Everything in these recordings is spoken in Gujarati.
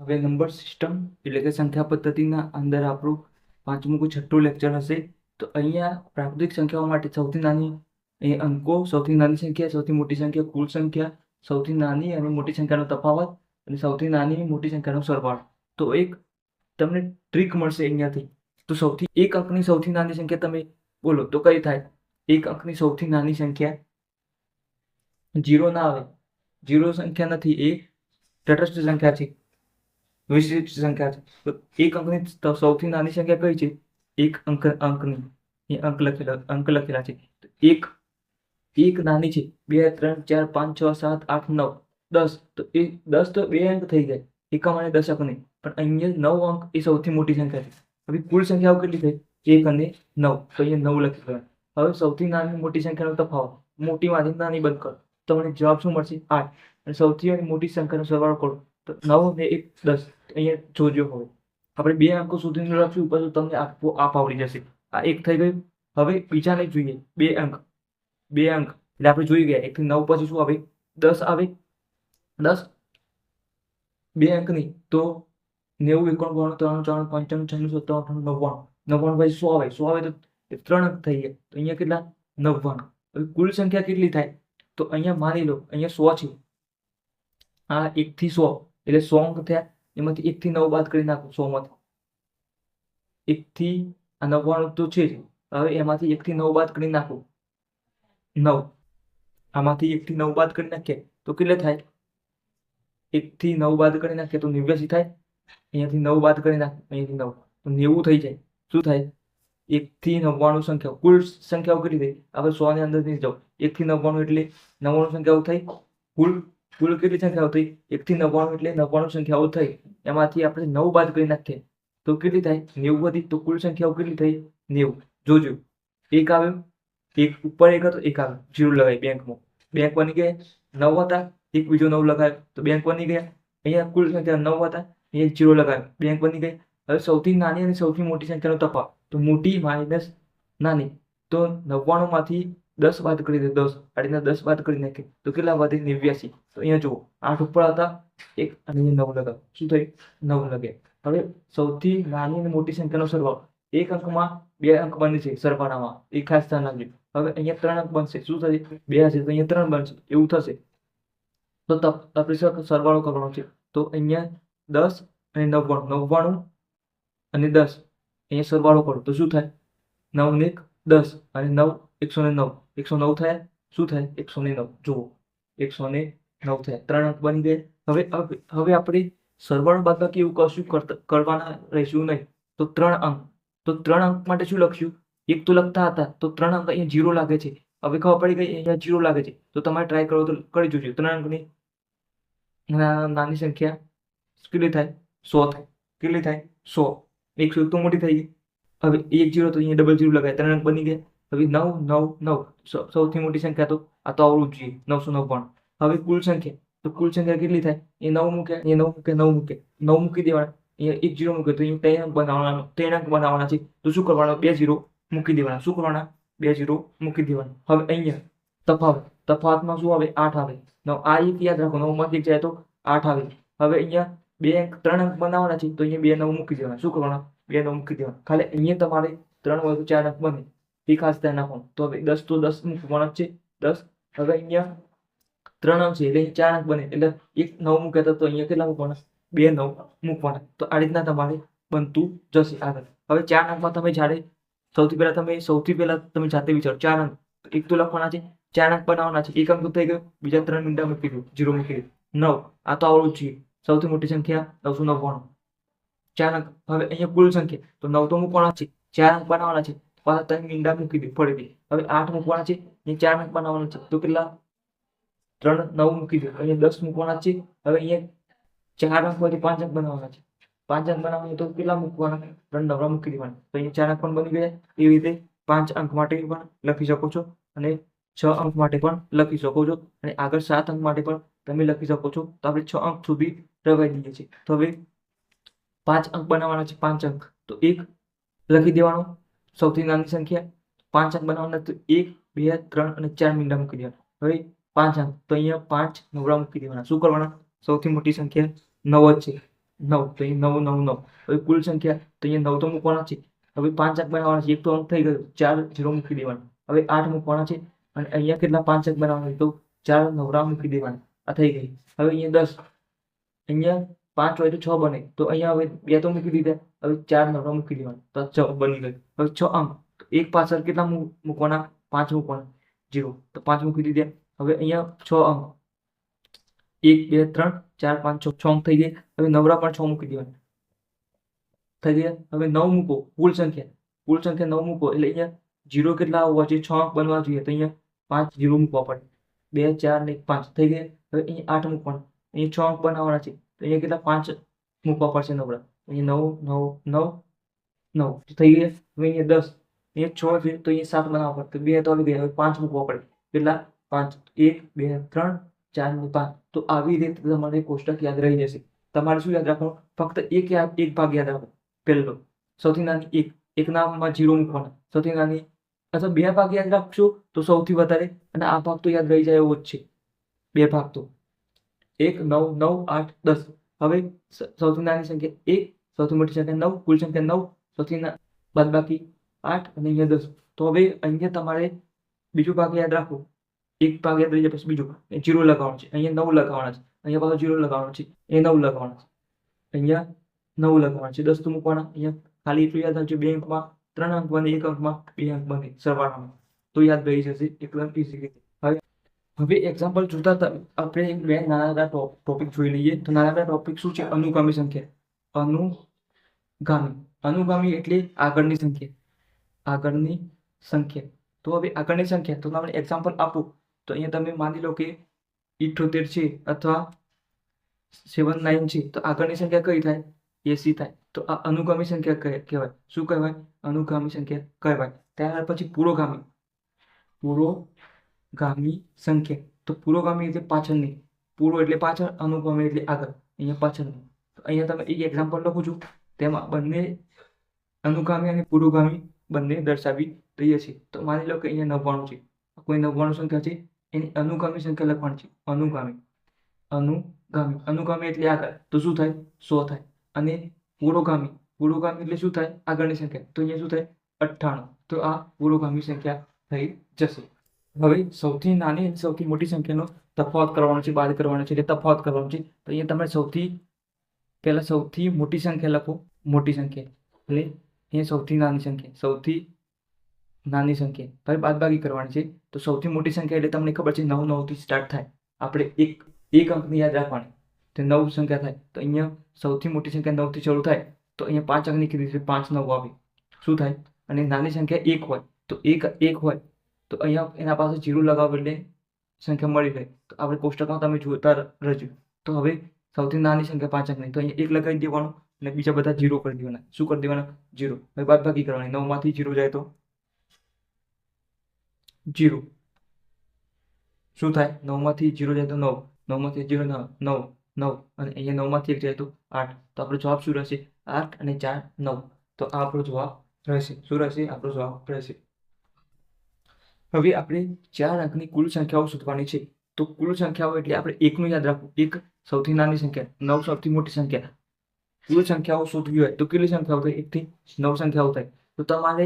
હવે નંબર સિસ્ટમ એટલે કે સંખ્યા પદ્ધતિના અંદર આપણું પાંચમું કે છઠ્ઠું લેક્ચર હશે. તો અહીંયા પ્રાકૃતિક સંખ્યાઓ માટે સૌથી નાની એ અંકો, સૌથી નાની સંખ્યા, સૌથી મોટી સંખ્યા, કુલ સંખ્યા, સૌથી નાની અને મોટી સંખ્યાનો તફાવત અને સૌથી નાની મોટી સંખ્યાનો સરવાળો. તો એક તમને ટ્રીક મળશે અહીંયાથી. તો સૌથી એક અંકની સૌથી નાની સંખ્યા તમે બોલો તો કઈ થાય? એક અંકની સૌથી નાની સંખ્યા 0 ના આવે. 0 સંખ્યા નથી, એ તટસ્થ સંખ્યા છે, વિશિષ્ટ સંખ્યા છે. તો એક અંકની સૌથી નાની સંખ્યા કઈ છે? એક અંકની એ અંક લખેલા છે. તો એક નાની છે. 2 3 4 5 6 7 8 9 10. તો એ 10 તો 2 અંક થઈ જાય, એકમ અને દશક નહીં. પણ અહીંયા 9 અંક એ સૌથી મોટી સંખ્યા છે. હવે કુલ સંખ્યાઓ કેટલી થઈ? 1 અને 9. તો અહીંયા 9 લખી દેવાય. હવે સૌથી નાની મોટી સંખ્યાનો તફાવત, મોટીમાંથી નાની બંધ કરો, તમને જવાબ શું મળશે? 8. અને સૌથી મોટી સંખ્યાનો સરવાળો કરો તો 9 ને 1 10. અહીંયા જોજો. હવે આપણે 2 અંકો સુધીનું લખ્યું, પછી તમને આપ આવડી જશે. આ એક થઈ ગયું. હવે બીજાને જોઈએ. 2 અંક એટલે આપણે જોઈ ગયા. 1 થી 9 પછી શું આવે? 10 આવે. 10 2 અંકની તો 90 91 93 94 95 96 97 98 99 પછી 100 આવે. 100 આવે તો 3 અંક થઈ ગયા. તો અહીંયા કેટલા? 99. હવે કુલ સંખ્યા કેટલી થાય? તો અહીંયા માની લો અહીંયા 100 છે. આ 1 થી 100 એટલે 100 અંક થયા. એમાંથી 1 થી 9 બાદ કરી નાખો. 100 માંથી 1 થી 99 તો છે જ. હવે એમાંથી 1 થી 9 બાદ કરી નાખો. 9. આમાંથી 1 થી 9 બાદ કરી નાખીએ તો કેટલે થાય? 1 થી 9 બાદ કરી નાખીએ તો 89 થાય. અહીંયાથી 9 બાદ કરી નાખો, અહીંયાથી 9 તો 90 થઈ જાય. શું થાય? 1 થી 99 સંખ્યાઓ, કુલ સંખ્યાઓ કેટલી થઈ? આપણે 100 ની અંદર જાઓ. 1 થી 99 એટલે 99 સંખ્યાઓ થઈ. કુલ કેટલી સંખ્યાઓ થઈ? 1 થી 99 એટલે 99 સંખ્યાઓ થઈ. એમાંથી આપણે 9 બાદ કરી નાખીએ તો કેટલી થાય? 90 વધી. તો કુલ સંખ્યાઓ કેટલી થઈ? 90. જોજો, એક આવ્યો, એક ઉપર એક હતો, એક આવ્યો, 0 લગાવી બેંકમાં. બેંક બની ગયા. 9 હતા, એક બીજો 9 લગાવ્યો તો બેંક બની ગયા. અહીંયા કુલ સંખ્યા 9 હતા, અહીંયા 0 લગાવ્યો, બેંક બની ગઈ. હવે સૌથી નાની અને સૌથી મોટી સંખ્યાનો તફાવત, તો મોટી માઇનસ નાની. તો 99 માંથી 10 બાદ કરી દે. 10 આ રીતના 10 બાદ કરી નાખે તો કેટલા વધે? 89. તો અહીંયા જુઓ, 8 ઉપર હતા, એક અને 9 લગાવ્યો. શું થયું? 9 લગે. હવે સૌથી નાની અને મોટી સંખ્યાનો સરવાળો, એક અંકમાં 2 અંક બને છે સરવાળામાં, એ ખાસ ધ્યાન રાખજો. હવે અહીંયા 3 અંક બનશે. શું થશે? 2 હશે તો અહીંયા 3 બનશે, એવું થશે. તો આપણે સરવાળો કરવાનો છે. તો અહીંયા 10 અને 99, 99 અને 10 અહીંયા સરવાળો કરો તો શું થાય? 9 ને 1 10 અને 9 109. 109 થયા. શું થાય? 109. જુઓ, 109 થયા. 3 અંક બની ગયા. હવે આપણે સરવાળો બાદબાકી એવું કશું કરવાના રહીશું નહીં. તો 3 અંક, તો 3 અંક માટે શું લખશું? એક તો લખતા હતા તો 3 અંક અહીંયા 0 લાગે છે. હવે ખબર પડી ગઈ અહીંયા 0 લાગે છે. તો તમારે ટ્રાય કરો તો કરી જોજો. 3 અંકની નાની સંખ્યા કેટલી થાય? 100 થાય. કેટલી થાય? 100. 100 તો મોટી થઈ ગઈ. હવે 1 0 તો અહીંયા ડબલ 0 લગાય, 3 અંક બની ગયા. હવે 9 9 9 સૌથી મોટી સંખ્યા તો આ તો આવડવું જોઈએ, 999. હવે કુલ સંખ્યા, તો કુલ સંખ્યા કેટલી થાય? એ 9 મૂકે, એ 9 મૂકે, 9 મૂકે, 9 મૂકી દેવાના. અહીંયા 1 0 મૂકે તો અહીંયા 3 અંક બનાવવાના, 3 અંક બનાવવાના છે. તો શું કરવાનું? 2 0 મૂકી દેવાના. શું કરવાના? 2 0 મૂકી દેવાના. હવે અહીંયા તફાવતમાં શું આવે? 8 આવે. આ એક યાદ રાખો, 9 માંથી 1 જાય તો 8 આવે. હવે અહીંયા 3 અંક બનાવવાના છે તો અહીંયા 2 9 મૂકી દેવાના. શું કરવાના? 2 9 મૂકી દેવાના. ખાલી અહીંયા તમારે 3 હોય તો 4 અંક બને, એ ખાસ ધ્યાન રાખવાનું. તો હવે 10 તો 10 મૂકવાના છે, 10. હવે અહીંયા 3 અંક છે એટલે 4 અંક બને, એટલે 1 9 મૂક્યા હતા તો અહીંયા કેટલા મૂકવાના? 2 9 મૂકવાના. તો આ રીતના તમારે બનતું જશે આગળ. હવે 4 અંકમાં તમે જ્યારે સૌથી પહેલા તમે જાતે વિચારો. 4 અંક, એક તો લખવાના છે, 4 અંક બનાવવાના છે. એક અંક થઈ ગયો, બીજા 3 મીંડા મૂકી દો, 0 મૂકી દો. 9 આ તો આવડવું જોઈએ. સૌથી મોટી સંખ્યા 999. 4 અંક. હવે અહીંયા કુલ સંખ્યા તો 9 તો મૂકવાના છે, 4 અંક બનાવવાના છે, પાછા 3 મીંડા મૂકી દો ફરીથી. હવે 8 મૂકવાના છે, અહીંયા 4 અંક બનાવવાના છે તો કેટલા? 3 9 મૂકી દો, અહીંયા 10 મૂકવાના છે. હવે અહીંયા 4 અંક માંથી 5 અંક બનાવવાના છે. 5 અંક બનાવવાના તો કેટલા મૂકવાના? 3 9 મૂકી દેવાના. તો અહીંયા 4 અંક પણ બની ગયા. એવી રીતે 5 અંક માટે પણ લખી શકો છો અને 6 અંક માટે પણ લખી શકો છો અને આગળ 7 અંક માટે પણ તમે લખી શકો છો. તો આપણે 6 અંક સુધી રવાઈ દઈએ છીએ. તો હવે 5 અંક બનાવવાના છે, 5 અંક તો 1 લખી દેવાનો, સૌથી નાની સંખ્યા. 5 અંક બનાવવાના તો 1 2 3 અને 4 મીંડા મૂકી દેવાના. હવે 5 અંક તો અહીંયા 5 9 મૂકી દેવાના. શું કરવાના? સૌથી મોટી સંખ્યા 9 જ છે, 9 તો અહીંયા 9 9 9. હવે કુલ સંખ્યા તો અહીંયા 9 તો મૂકવાના છે. હવે 5 અંક બનાવવાના છે. એક તો અંક થઈ ગયો, 4 0 મૂકી દેવાના. હવે 8 મૂકવાના છે અને અહીંયા કેટલા 5 અંક બનાવવાના તો 4 નવરા મૂકી દેવાના. આ થઈ ગઈ. હવે અહીંયા 10, અહીંયા 5 હોય તો 6 બને, તો અહીંયા હવે 2 તો મૂકી દીધા. હવે 4 નવરા મૂકી દેવાના, તો 6 બની ગઈ. હવે 6 અંક, તો એક પાછળ કેટલા મૂકવાના? 5 મૂકવાના, 0 તો 5 મૂકી દીધા. હવે અહીંયા 6 અંક, 1 2 3 4 5 6 6 અંક થઈ ગયા. હવે નવરા પણ 6 મૂકી દેવાના, થઈ ગયા. હવે 9 મૂકો, કુલ સંખ્યા 9 મૂકો એટલે અહીંયા 0 કેટલા આવવા જોઈએ? 6 અંક બનવા જોઈએ, તો અહીંયા 5 0 મૂકવા પડે. 2 4 ને 5 થઈ ગયા. હવે અહીંયા 8 મૂકવાના, અહીંયા 6 અંક બનાવવાના છે, તો અહીંયા કેટલા 5 મૂકવા પડશે નવરા. અહીંયા 9 9 9 9 થઈ ગયા. હવે અહીંયા 10, અહીંયા 6 છે તો અહીંયા 7 બનાવવા પડે, તો 2 તો આવી ગયા. હવે 5 મૂકવા પડે, કેટલા? 5 1 2 3 4 ને 5. તો આવી રીતે તમારે કોષ્ટક યાદ રહી જશે. તમારે શું યાદ રાખવાનું? ફક્ત એક ભાગ યાદ રાખો. પહેલો સૌથી નાની એક નામમાં 0 મૂકવાના, સૌથી નાની, અથવા 2 ભાગ યાદ રાખશો તો સૌથી વધારે, અને આ ભાગ તો યાદ રહી જાય એવો જ છે. 2 ભાગ તો 1 9 9 8 10. હવે સૌથી નાની સંખ્યા 1, સૌથી મોટી સંખ્યા 9, કુલ સંખ્યા 9, સૌથી બાદબાકી 8 અને અહીંયા 10. તો હવે અહીંયા તમારે બીજો ભાગ યાદ રાખો. એક ભાગ યાદ રહી જાય પછી બીજો 0 લગાવવાનો છે, અહીંયા 9 લગાવવાના છે, અહીંયા પાછો 0 લગાવવાનો છે, એ 9 લગાવવાના છે, અહીંયા 9 લગાવવાના છે, 10 તો મૂકવાના. અહીંયા ખાલી એટલું યાદ રાખજો, 2 અંકમાં 3 અંક બને, 1 અંકમાં 2 અંક બને સરવાળામાં, તો યાદ રહી જશે એકદમ ઈઝી રીતે. હવે એક્ઝામ્પલ જોતા આપણે બે નાના ટોપિક જોઈ લઈએ. તો નાના ટોપિક શું છે? અનુગામી સંખ્યા. અનુગામી એટલે આગળની સંખ્યા. તો હવે આગળની સંખ્યા, તો તમને એક્ઝામ્પલ આપું તો અહીંયા તમે માની લો કે 78 છે અથવા 79 છે, તો આગળની સંખ્યા કઈ થાય? 80 થાય. તો આ અનુગામી સંખ્યા કહેવાય. શું કહેવાય? અનુગામી સંખ્યા કહેવાય. ત્યાર પછી પુરોગામી સંખ્યા. તો પુરોગામી એટલે પાછળની, પૂરો એટલે પાછળ, અનુગામી એટલે આગળ, અહીંયા પાછળની. તો અહીંયા તમે એક એક્ઝામ્પલ લખું છું, તેમાં બંને અનુગામી અને પુરોગામી બંને દર્શાવી દઈએ છીએ. તો માની લો કે અહીંયા 99 છે, કોઈ 99 સંખ્યા છે, એની અનુગામી સંખ્યા લખવાની છે. અનુગામી એટલે આગળ, તો શું થાય? 100 થાય. અને પુરોગામી એટલે શું થાય? આગળની સંખ્યા, તો અહીંયા શું થાય? 98. તો આ પુરોગામી સંખ્યા થઈ જશે. હવે સૌથી નાની અને સૌથી મોટી સંખ્યાનો તફાવત કરવાનો છે, બાદ કરવાનો છે, એટલે તફાવત કરવાનો છે. તો અહીંયા તમે પહેલા સૌથી મોટી સંખ્યા લખો, મોટી સંખ્યા એટલે અહીંયા સૌથી નાની સંખ્યા, હવે બાદબાકી કરવાની છે. તો સૌથી મોટી સંખ્યા એટલે તમને ખબર છે 9 9 થી સ્ટાર્ટ થાય. આપણે એક અંકની યાદ રાખવાની, તો 9 સંખ્યા થાય. તો અહીંયા સૌથી મોટી સંખ્યા 9 થી શરૂ થાય, તો અહીંયા 5 અંકની કીધી છે, 5 9 આવે, શું થાય? અને નાની સંખ્યા 1 હોય, તો 1 હોય તો અહીંયા એના પાસે 0 લગાવો એટલે સંખ્યા મળી જાય. તો આપણે કોષ્ટકમાં તમે જોતા રહેજો. તો હવે સૌથી નાની સંખ્યા 5 અંકની, તો અહીંયા 1 લગાવી દેવાનું અને બીજા બધા 0 કરી દેવાના. શું કરી દેવાના? 0. હવે બાદબાકી કરવાની, 9 માંથી 0 જાય તો 0. શું થાય? 9 માંથી 0 જાય તો 9, 9 માંથી 0 9 9, અને અહીંયા 9 માંથી 1 જાય તો 8. તો આપણો જવાબ શું રહેશે? 8 અને 4 9. તો આ આપણો જવાબ રહેશે. શું રહેશે? આપણો જવાબ રહેશે. હવે આપણે 4 અંકની કુલ સંખ્યાઓ શોધવાની છે. તો કુલ સંખ્યાઓ એટલે આપણે એકનું યાદ રાખવું, 1 સૌથી નાની સંખ્યા, 9 સૌથી મોટી સંખ્યા. કુલ સંખ્યાઓ શોધવી હોય તો કેટલી સંખ્યાઓ થાય? 1 થી 9 સંખ્યાઓ થાય. તો તમારે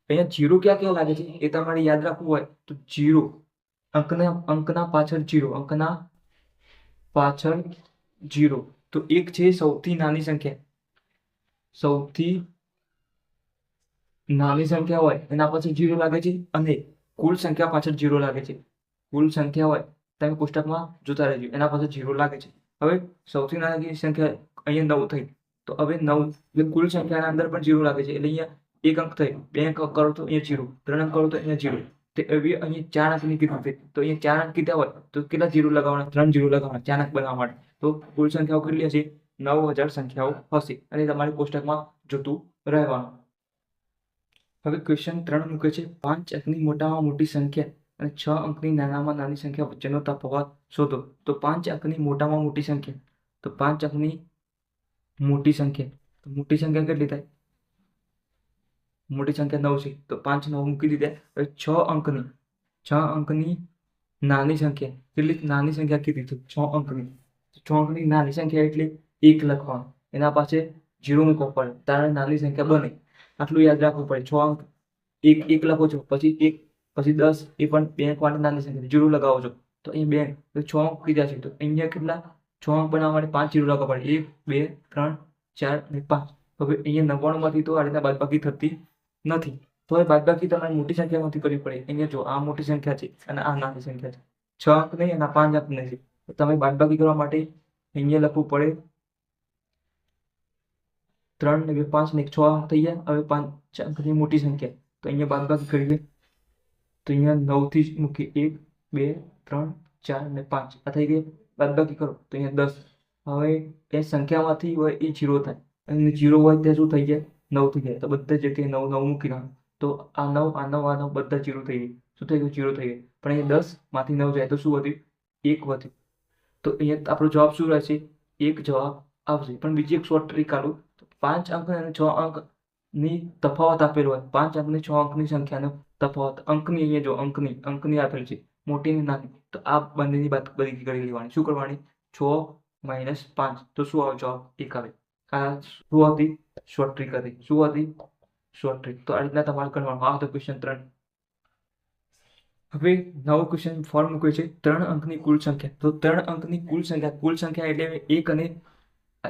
અહીંયા 0 ક્યાં લાગે છે એ તમારે યાદ રાખવું હોય તો 0 અંકના પાછળ 0, અંકના પાછળ 0. તો 1 છે સૌથી નાની સંખ્યા, સૌથી નાની સંખ્યા હોય એના પાછળ 0 લાગે છે, અને કુલ સંખ્યા પાછળ 0 લાગે છે. કુલ સંખ્યા હોય તમે કોષ્ટકમાં જોતા રહેજો, એના પાછળ 0 લાગે છે. હવે સૌથી નાની સંખ્યા અહીંયા 9 થઈ, તો હવે 9 એટલે કુલ સંખ્યાના અંદર પણ 0 લાગે છે, એટલે અહીંયા 1 અંક થઈ, 2 અંક કરો તો અહીંયા 0, 3 અંક કરો તો અહીંયા 0. તે એવી અહીંયા 4 અંકની કીધું છે, તો અહીંયા 4 અંક કીધા હોય તો કેટલા 0 લગાવવાના? 3 0 લગાવવાના 4 અંક બનાવવા માટે. તો કુલ સંખ્યાઓ કેટલી હશે? 9000 સંખ્યાઓ હશે, અને તમારે કોષ્ટકમાં જોતું રહેવાનું. હવે ક્વેશ્ચન 3 મૂકે છે, 5 અંકની મોટામાં મોટી સંખ્યા અને 6 અંકની નાનામાં નાની સંખ્યા વચ્ચેનો તફાવત શોધો. તો 5 અંકની મોટામાં મોટી સંખ્યા, તો 5 અંકની મોટી સંખ્યા, તો મોટી સંખ્યા કેટલી થાય? મોટી સંખ્યા 9 છે, તો 5 9 મૂકી દીધા. હવે 6 અંકની નાની સંખ્યા, કેટલી નાની સંખ્યા કીધી? તો 6 અંકની. 6 અંકની નાની સંખ્યા એટલે 1 લખવાનું, એના પાસે 0 મૂકવો પડે ત્યારે નાની સંખ્યા બને. આટલું યાદ રાખવું પડે. 6 અંક એક લખો છો, પછી 1, પછી 10, એ પણ 2 અંક માટે નાની સંખ્યા 0 લગાવો છો તો અહીંયા 2 તો 6 અંક કીધા છે. તો અહીંયા કેટલા 6 અંક બનાવવા માટે 5 0 લગાવવા પડે. 1, 2, 3, 4 અને 5. હવે અહીંયા 99 માંથી તો આ રીતના બાદબાકી થતી નથી. તો એ બાદબાકી તમારે મોટી સંખ્યામાંથી કરવી પડે. અહીંયા જો આ મોટી સંખ્યા છે અને આ નાની સંખ્યા છે. 6 અંક નહીં અને 5 અંક નહીં છે. તો તમે બાદબાકી કરવા માટે અહીંયા લખવું પડે 3 ને 2 5 ને 6 અંક થઈ ગયા. હવે 5 અંકની મોટી સંખ્યા તો અહીંયા બાદબાકી કરીએ તો અહીંયા 9 થી મૂકી 1, 2, 3, 4 ને 5 આ થઈ ગઈ. બાદબાકી કરો તો અહીંયા 10. હવે એ સંખ્યામાંથી હોય એ 0 થાય અને 0 હોય ત્યાં શું થઈ જાય 9 થઈ જાય. તો બધા જગ્યાએ 9 9 મૂકી નાખો તો આ 9 આ 9 આ 9 બધા 0 થઈ જાય. શું થઈ ગયું 0 થઈ ગયું. પણ અહીંયા 10 માંથી 9 જાય તો શું વધ્યું 1 વધ્યું. તો અહીંયા આપણો જવાબ શું રહેશે 1 જવાબ આવશે. પણ બીજી એક શોર્ટ ટ્રીક આલું તો 5 અંક અને 6 અંકની તફાવત આપેલો હોય 5 અંક અને 6 અંકની સંખ્યાનો તફાવત અંકની અહીંયા જો અંકની આપેલ છે મોટી ને નાની. તો આ બંનેની બાદબાકી કરી લેવાની. શું કરવાની 6 - 5 તો શું આવે જવાબ 1 આવે. આ શું હતી શોર્ટ ટ્રીક હતી. શું હતી શોર્ટ ટ્રીક. તો આ રીતના તમારે કરવાનું. આ હતો ક્વેશ્ચન 3. હવે નવો ક્વેશ્ચન ફોર્મ મૂક્યો છે 3 અંકની કુલ સંખ્યા. તો 3 અંકની કુલ સંખ્યા એટલે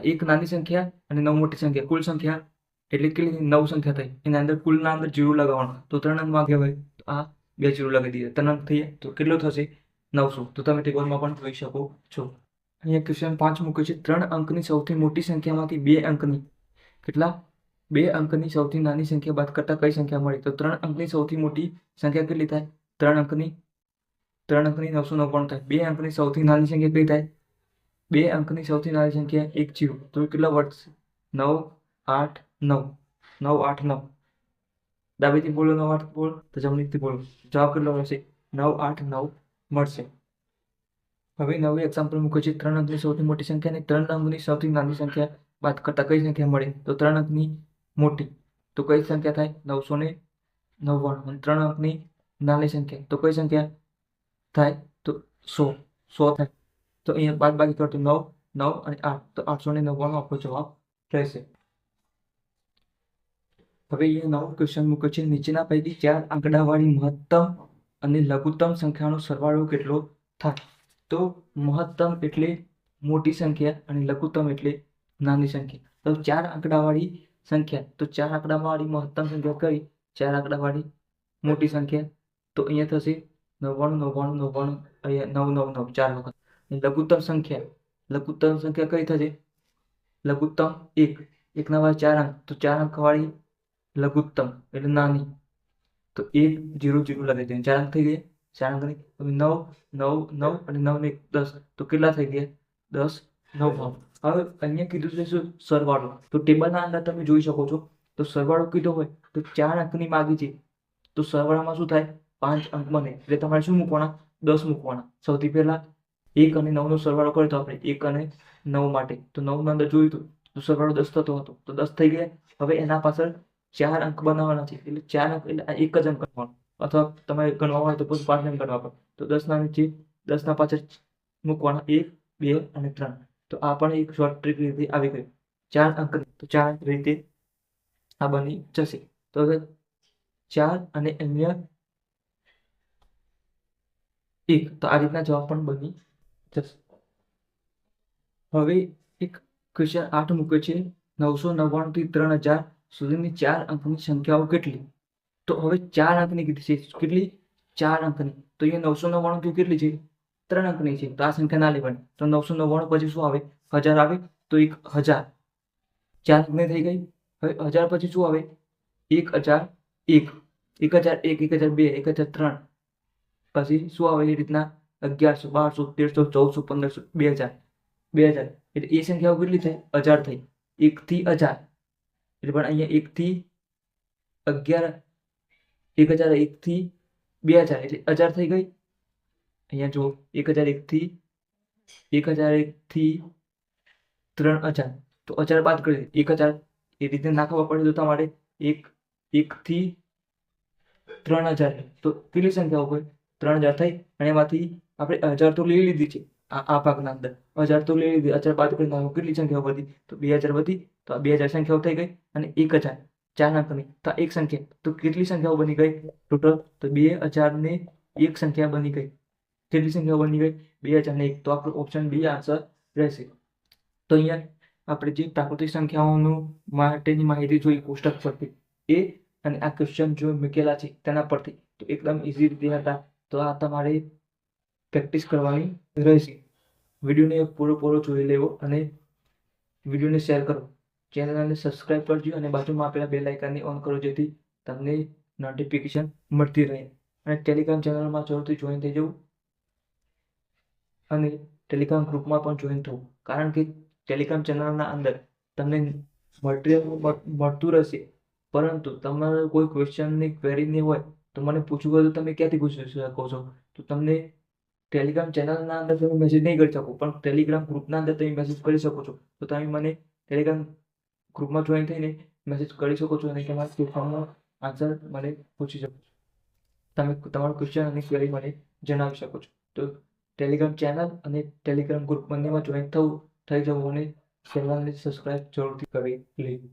એક નાની સંખ્યા અને 9 મોટી સંખ્યા. કુલ સંખ્યા એટલે કેટલી 9 સંખ્યા થઈ. એના અંદર કુલના અંદર 0 લગાવવાનું. તો 3 અંકમાં કહેવાય તો આ 2 0 લગાવી દીધા. 3 અંક થઈ જાય તો કેટલો થશે 900. તો તમે ટેબલમાં પણ જોઈ શકો છો. અહીંયા ક્વેશ્ચન 5 મૂક્યો છે 3 અંકની સૌથી મોટી સંખ્યામાંથી 2 અંકની કેટલા 2 અંકની સૌથી નાની સંખ્યા બાદ કરતા કઈ સંખ્યા મળે. તો 3 અંકની સૌથી મોટી સંખ્યા કેટલી થાય 3 અંકની 999 થાય. 2 અંકની સૌથી નાની સંખ્યા કઈ થાય 2 અંકની સૌથી નાની સંખ્યા 1 0. તો કેટલા વધશે 9 8 9 9 8 9. ડાબીથી બોલો 9 8 બોલો તો જમણીથી બોલો. જવાબ કેટલો રહેશે 9 8 9 મળશે. હવે નવું એક્ઝામ્પલ મૂક્યું છે 3 અંકની સૌથી મોટી સંખ્યા અને 3 અંકની સૌથી નાની સંખ્યા બાદ કરતા કઈ સંખ્યા મળે. તો 3 અંકની મોટી તો કઈ સંખ્યા થાય 999 અને 3 અંકની નાની સંખ્યા તો કઈ સંખ્યા થાય તો 100 થાય. તો અહીંયા બાદબાકી કરો તો 9 9 અને 8 તો 899 આપણો જવાબ રહેશે. હવે અહીંયા નવો ક્વેશ્ચન મૂક્યો છે નીચેના પૈકી 4 આંકડાવાળી મહત્તમ અને લઘુત્તમ સંખ્યાનો સરવાળો કેટલો થાય. તો મહત્તમ એટલે મોટી સંખ્યા અને લઘુત્તમ એટલે નાની સંખ્યા. તો 4 આંકડાવાળી સંખ્યા તો 4 આંકડાવાળી મહત્તમ સંખ્યા કઈ 4 આંકડાવાળી મોટી સંખ્યા તો અહીંયા થશે 99 99 99 અહીંયા 999 4 વખત. લઘુત્તમ સંખ્યા કઈ થશે લઘુત્તમ 1 1 ના 4 અંક તો 4 અંકવાળી લઘુત્તમ એટલે નાની તો 1 0 0 લગાવી દે 4 અંક થઈ ગયા 4 અંકની. હવે 9 9 9 અને 9 ને 10 તો કેટલા થઈ ગયા 10 9. હવે અહીંયા કીધું છે શું સરવાળો. તો ટેબલના અંદર તમે જોઈ શકો છો. તો સરવાળો કીધો હોય તો 4 અંકની માગી છે તો સરવાળામાં શું થાય 5 અંક બને એટલે તમારે શું મૂકવાના 10 મૂકવાના. સૌથી પહેલા 1 અને 9 નો સરવાળો કર્યો તો આપણે 1 અને 9 માટે તો 9 ના અંદર જોયું તો સરવાળો 10 થતો હતો તો 10 થઈ ગયા. હવે એના પાછળ 4 અંક બનાવવાના છે એટલે 4 અંક એટલે એક જ અંક કરવાનો અથવા તમારે ગણવા હોય તો પછી 5 અંક ગણવા પડે. તો 10 ના નીચે 10 ના પાછળ મૂકવાના 1 2 અને 3. તો આ પણ એક શોર્ટ ટ્રીક રીતે આવી ગઈ 4 અંક તો 4 રીતે આ બની જશે. તો હવે 4 અને અન્ય 1 તો આ રીતના જવાબ પણ બની જશે. હવે એક ક્વેશ્ચન 8 મૂક્યો છે 999 થી 3000 સુધીની 4 અંકની સંખ્યાઓ કેટલી. તો હવે 4 અંકની કીધી છે કેટલી 4 અંકની. તો અહીંયા 999 થી કેટલી છે 3 અંકની છે તો આ સંખ્યા ના લેવાની. તો 999 પછી શું આવે 1000 આવે તો 1000 4 અંકની થઈ ગઈ. હવે 1000 પછી શું આવે 1001 1001 1002 1003 પછી શું આવે એ રીતના 1100 1200 1300 1400 1500 2000 એટલે એ સંખ્યાઓ કેટલી થઈ 1000 થઈ 1 થી 1000 એટલે પણ અહીંયા 1 થી 11 1001 થી 2000 એટલે 1000 થઈ ગઈ. અહીંયા જો 1001 થી 3000 તો 1000 બાદ કરી 1000 એ રીતે નાખવા પડે તો તમારે 1 થી 3000 તો કેટલી સંખ્યાઓ હોય 3000 થઈ અને એમાંથી આપણે 1000 તો લઈ લીધી છે આ ભાગના અંદર 1000 તો લઈ લીધી, 1000 બાદ કરીને કેટલી સંખ્યાઓ વધી? તો 2000 વધી. તો આ 2000 સંખ્યાઓ થઈ ગઈ અને 1000 4 અંકની તો આ એક સંખ્યા. તો કેટલી સંખ્યાઓ બની ગઈ ટોટલ? તો 2000 ને એક સંખ્યા બની ગઈ. કેટલી સંખ્યાઓ બની ગઈ? 2000 ને 1. તો આપણો ઓપ્શન બી આન્સર રહેશે. તો અહીંયા આપણે જે પ્રાકૃતિક સંખ્યાઓનું માટેની માહિતી જોઈ કોષ્ટક પરથી, એ અને આ ક્વેશ્ચન જો મૂકેલા છે તેના પરથી, તો એકદમ ઇઝી રીતે હતા. તો આ તમારે પ્રેક્ટિસ કરવાની રહેશે. વિડીયોને પૂરો જોઈ લેવો અને વિડીયોને શેર કરો. ચેનલને સબસ્ક્રાઇબ કરજો અને બાજુમાં આપેલા બેલ આઇકનને ઓન કરો, જેથી તમને નોટિફિકેશન મળતી રહે. અને ટેલિગ્રામ ચેનલમાં જરૂરથી જોઈન થઈ જવું અને ટેલિગ્રામ ગ્રુપમાં પણ જોઈન થવું, કારણ કે ટેલિગ્રામ ચેનલના અંદર તમને મટીરિયલ મળતું રહેશે. પરંતુ તમારે કોઈ ક્વેશ્ચનની ક્વેરી નહીં હોય તો મને પૂછવું હોય તો તમે ક્યાંથી પૂછી શકો છો? તો તમને ટેલિગ્રામ ચેનલના અંદર તમે મેસેજ નહીં કરી શકો, પણ ટેલિગ્રામ ગ્રુપના અંદર તમે મેસેજ કરી શકો છો. તો તમે મને ટેલિગ્રામ ગ્રુપમાં જોઈન થઈને મેસેજ કરી શકો છો અને તમારા ક્વેશ્ચનનો આન્સર મને પૂછી શકો છો. તમે તમારો ક્વેશ્ચન અને ક્વેરી મને જણાવી શકો છો. તો ટેલિગ્રામ ચેનલ અને ટેલિગ્રામ ગ્રુપ બંનેમાં જોઈન થઈ જવું અને ચેનલને સબસ્ક્રાઇબ જરૂરથી કરી લેવું.